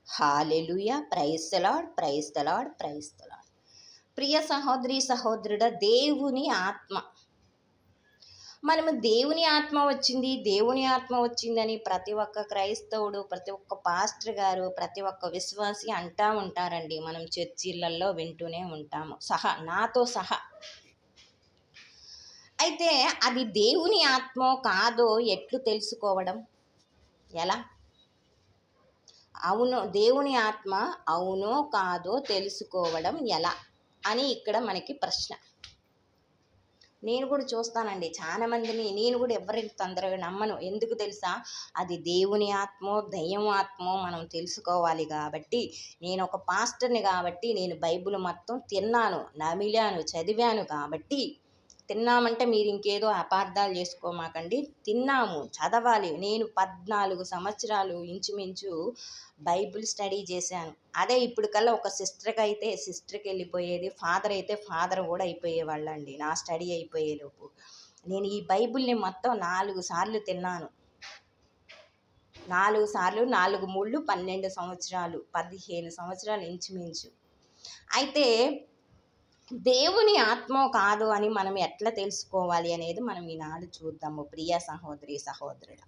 Hallelujah. Praise the lord, praise the lord, praise the lord. ప్రియ సహోదరి సహోదరుడ, దేవుని ఆత్మ, మనము దేవుని ఆత్మ వచ్చింది, దేవుని ఆత్మ వచ్చిందని ప్రతి ఒక్క క్రైస్తవుడు, ప్రతి ఒక్క పాస్టర్ గారు, ప్రతి ఒక్క విశ్వాసి అంటా ఉంటారండి. మనం చర్చిలలో వింటూనే ఉంటాము, నాతో సహా. అయితే అది దేవుని ఆత్మో కాదో ఎట్లు తెలుసుకోవడం ఎలా? అవును, దేవుని ఆత్మ అవునో కాదో తెలుసుకోవడం ఎలా అని ఇక్కడ మనకి ప్రశ్న. నేను కూడా చూస్తానండి చాలా మందిని, నేను కూడా ఎవరిని తొందరగా నమ్మను. ఎందుకు తెలుసా? అది దేవుని ఆత్మో దయ్యం ఆత్మో మనం తెలుసుకోవాలి కాబట్టి. నేను ఒక పాస్టర్ని కాబట్టి నేను బైబిల్ మొత్తం తిన్నాను, నమిలాను, చదివాను కాబట్టి. తిన్నామంటే మీరు ఇంకేదో అపార్థాలు చేసుకోమాకండి. తిన్నాము, చదవాలి. నేను 14 సంవత్సరాలు ఇంచుమించు బైబిల్ స్టడీ చేశాను. అదే ఇప్పుడు కల్లా ఒక సిస్టర్కి వెళ్ళిపోయేది, ఫాదర్ అయితే ఫాదర్ కూడా అయిపోయేవాళ్ళండి నా స్టడీ అయిపోయేలోపు. నేను ఈ బైబిల్ని మొత్తం 4 సార్లు తిన్నాను. 4 సార్లు, 4 3 12 సంవత్సరాలు, 15 సంవత్సరాలు ఇంచుమించు. అయితే దేవుని ఆత్మో కాదు అని మనం ఎట్లా తెలుసుకోవాలి అనేది మనం ఈనాడు చూద్దాము ప్రియ సహోదరి సహోదరుడు.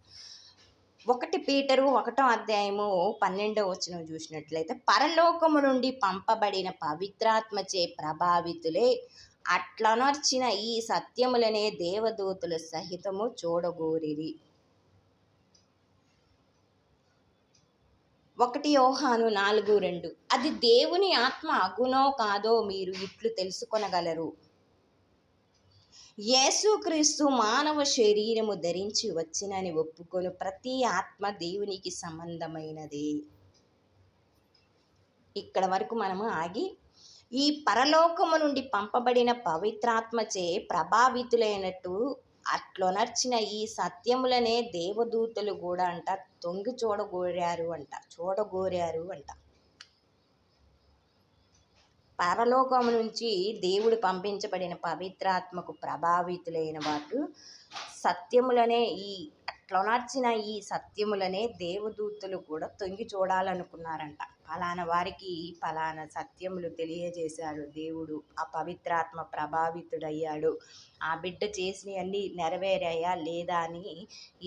1 పీటరు 1:12 చూసినట్లయితే, పరలోకము నుండి పంపబడిన పవిత్రాత్మచే ప్రభావితులే అట్లనర్చిన ఈ సత్యములనే దేవదూతుల సహితము చూడగోరిరి. 1 యోహాను 4:2, అది దేవుని ఆత్మ అగునో కాదో మీరు ఇట్లు తెలుసుకొనగలరు. యేసుక్రీస్తు మానవ శరీరము ధరించి వచ్చినని ఒప్పుకొని ప్రతి ఆత్మ దేవునికి సంబంధమైనది. ఇక్కడ వరకు మనము ఆగి, ఈ పరలోకము నుండి పంపబడిన పవిత్రాత్మచే ప్రభావితులైనట్టు అట్లొనర్చిన ఈ సత్యములనే దేవదూతలు కూడా చూడగోరారు అంట. పరలోకము నుంచి దేవుడు పంపించబడిన పవిత్రాత్మకు ప్రభావితులైన వారు సత్యములనే అట్లొనర్చిన ఈ సత్యములనే దేవదూతలు కూడా తొంగి చూడాలనుకున్నారంట. ఫలానా వారికి ఫలానా సత్యములు తెలియజేశాడు దేవుడు, ఆ పవిత్రాత్మ ప్రభావితుడయ్యాడు, ఆ బిడ్డ చేసినవన్నీ నెరవేరాయా లేదా అని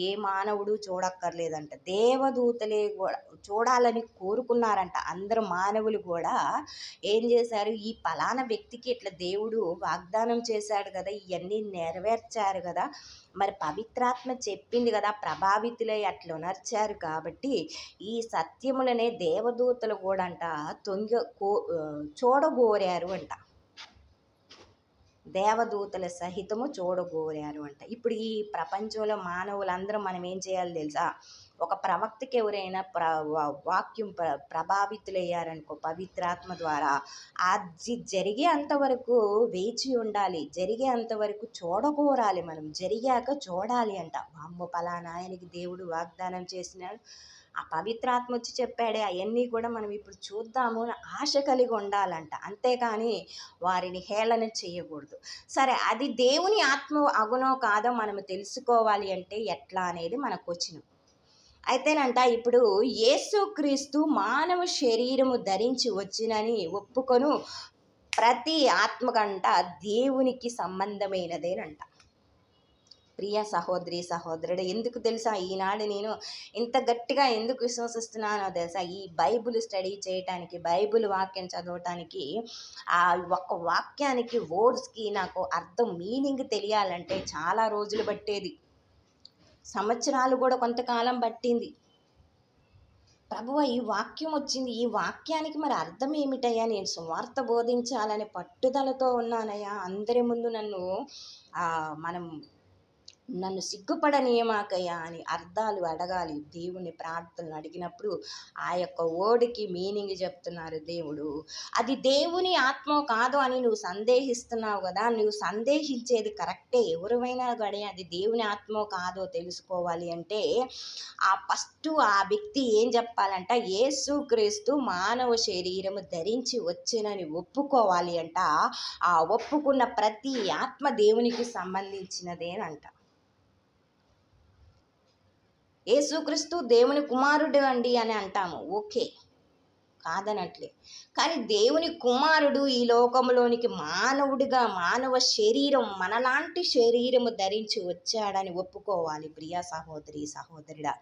ఏ మానవుడు చూడక్కర్లేదంట. దేవదూతలే కూడా చూడాలని కోరుకున్నారంట. అందరు మానవులు కూడా ఏం చేశారు? ఈ ఫలానా వ్యక్తికి ఇట్లా దేవుడు వాగ్దానం చేశాడు కదా, ఇవన్నీ నెరవేర్చారు కదా, మరి పవిత్రాత్మ చెప్పింది కదా, ప్రభావితులై అట్లా ఉనర్చారు కాబట్టి ఈ సత్యములనే దేవదూతలు కూడా చూడగోరారు అంట. దేవదూతల సహితము చూడగోరారు అంట. ఇప్పుడు ఈ ప్రపంచంలో మానవులందరూ మనం ఏం చేయాలి తెలుసా? ఒక ప్రవక్తకి ఎవరైనా వాక్యం ప్రభావితులయ్యారనుకో పవిత్రాత్మ ద్వారా, అది జరిగే అంతవరకు వేచి ఉండాలి, జరిగే అంతవరకు చూడగోరాలి. మనం జరిగాక చూడాలి అంట. అమ్మ పలానా ఆయనకి దేవుడు వాగ్దానం చేసినాడు, ఆ పవిత్రాత్మ వచ్చి చెప్పాడే, అవన్నీ కూడా మనం ఇప్పుడు చూద్దాము అని ఆశ కలిగి ఉండాలంట. అంతేకాని వారిని హేళన చేయకూడదు. సరే, అది దేవుని ఆత్మ అగునో కాదో మనం తెలుసుకోవాలి అంటే ఎట్లా అనేది మనకు వచ్చిన. అయితేనంట, ఇప్పుడు యేసుక్రీస్తు మానవ శరీరము ధరించి వచ్చినని ఒప్పుకొను ప్రతి ఆత్మకంట దేవునికి సంబంధమైనదేనంట. ప్రియ సహోదరి సహోదరుడు, ఎందుకు తెలుసా ఈనాడు నేను ఇంత గట్టిగా ఎందుకు విశ్వసిస్తున్నానో తెలుసా? ఈ బైబిల్ స్టడీ చేయటానికి, బైబిల్ వాక్యం చదవటానికి, ఆ ఒక్క వాక్యానికి వర్డ్స్కి నాకు అర్థం మీనింగ్ తెలియాలంటే చాలా రోజులు పట్టేది, సంవత్సరాలు కూడా కొంతకాలం పట్టింది. ప్రభువా, ఈ వాక్యం వచ్చింది, ఈ వాక్యానికి మరి అర్థం ఏమిటయ్యా? నేను సువార్త బోధించాలని పట్టుదలతో ఉన్నానయ్యా. అందరి ముందు నన్ను సిగ్గుపడనీయమాకయ్యా అని అర్థాలు అడగాలి. దేవుని ప్రార్థనలు అడిగినప్పుడు ఆ యొక్క వర్డ్కి మీనింగ్ చెప్తున్నారు దేవుడు. అది దేవుని ఆత్మ కాదు అని నువ్వు సందేహిస్తున్నావు కదా, నువ్వు సందేహించేది కరెక్టే. ఎవరైనా కానీ అది దేవుని ఆత్మ కాదో తెలుసుకోవాలి అంటే ఫస్ట్ ఆ వ్యక్తి ఏం చెప్పాలంట? యేసుక్రీస్తు మానవ శరీరము ధరించి వచ్చినని ఒప్పుకోవాలి అంట. ఆ ఒప్పుకున్న ప్రతి ఆత్మ దేవునికి సంబంధించినదేనంట. యేసుక్రీస్తు దేవుని కుమారుడు అండి అని అంటాము, ఓకే. కాదనట్లే. కానీ దేవుని కుమారుడు ఈ లోకంలోనికి మానవుడిగా మానవ శరీరం మనలాంటి శరీరము ధరించి వచ్చాడని ఒప్పుకోవాలి ప్రియా సహోదరి సహోదరుడా.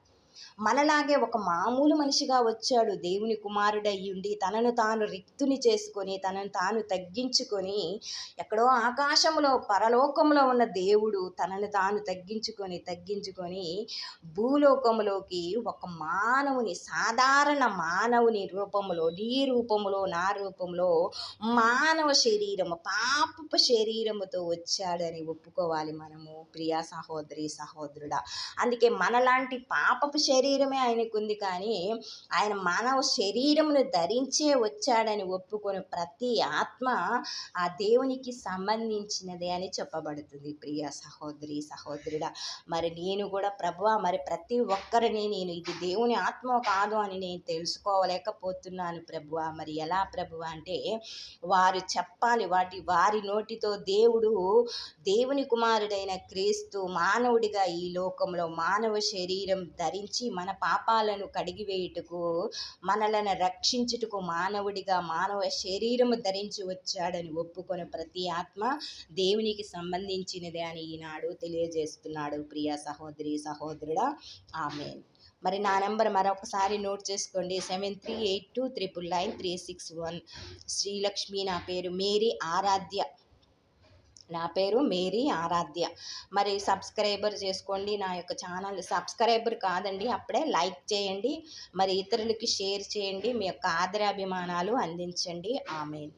మనలాగే ఒక మామూలు మనిషిగా వచ్చాడు. దేవుని కుమారుడై ఉండి తనను తాను రిక్తుని చేసుకొని తనను తాను తగ్గించుకొని, ఎక్కడో ఆకాశంలో పరలోకంలో ఉన్న దేవుడు తనను తాను తగ్గించుకొని భూలోకంలోకి ఒక మానవుని, సాధారణ మానవుని రూపంలో, నీ రూపంలో నా రూపంలో మానవ శరీరము, పాపపు శరీరముతో వచ్చాడని ఒప్పుకోవాలి మనము ప్రియా సహోదరి సహోదరుడా. అందుకే మనలాంటి పాపపు శరీరమే ఆయనకుంది, కానీ ఆయన మానవ శరీరమును ధరించే వచ్చాడని ఒప్పుకొని ప్రతి ఆత్మ ఆ దేవునికి సంబంధించినదే అని చెప్పబడుతుంది ప్రియ సహోదరి సహోదరుడా. మరి నేను కూడా ప్రభువా, మరి ప్రతి ఒక్కరిని నేను ఇది దేవుని ఆత్మ కాదు అని నేను తెలుసుకోలేకపోతున్నాను ప్రభువా. మరి ఎలా ప్రభువా అంటే, వారు చెప్పాలి, వారి నోటితో దేవుని కుమారుడైన క్రీస్తు మానవుడిగా ఈ లోకంలో మానవ శరీరం ధరించి మన పాపాలను కడిగివేయుటకు, మనలను రక్షించుటకు మానవుడిగా మానవ శరీరము ధరించి వచ్చాడని ఒప్పుకొని ప్రతి ఆత్మ దేవునికి సంబంధించినదే అని ఈనాడు తెలియజేస్తున్నాడు ప్రియ సహోదరి సహోదరుడా. ఆమేన్. మరి నా నెంబర్ మరొకసారి నోట్ చేసుకోండి, 7382999361. శ్రీలక్ష్మి నా పేరు, మేరీ ఆరాధ్య. మరి సబ్స్క్రైబర్ చేసుకోండి నా యొక్క ఛానల్. సబ్స్క్రైబర్ కాదండి, అప్పుడే లైక్ చేయండి, మరి ఇతరులకి షేర్ చేయండి, మీ యొక్క ఆదరాభిమానాలు అందించండి. ఆమేన్.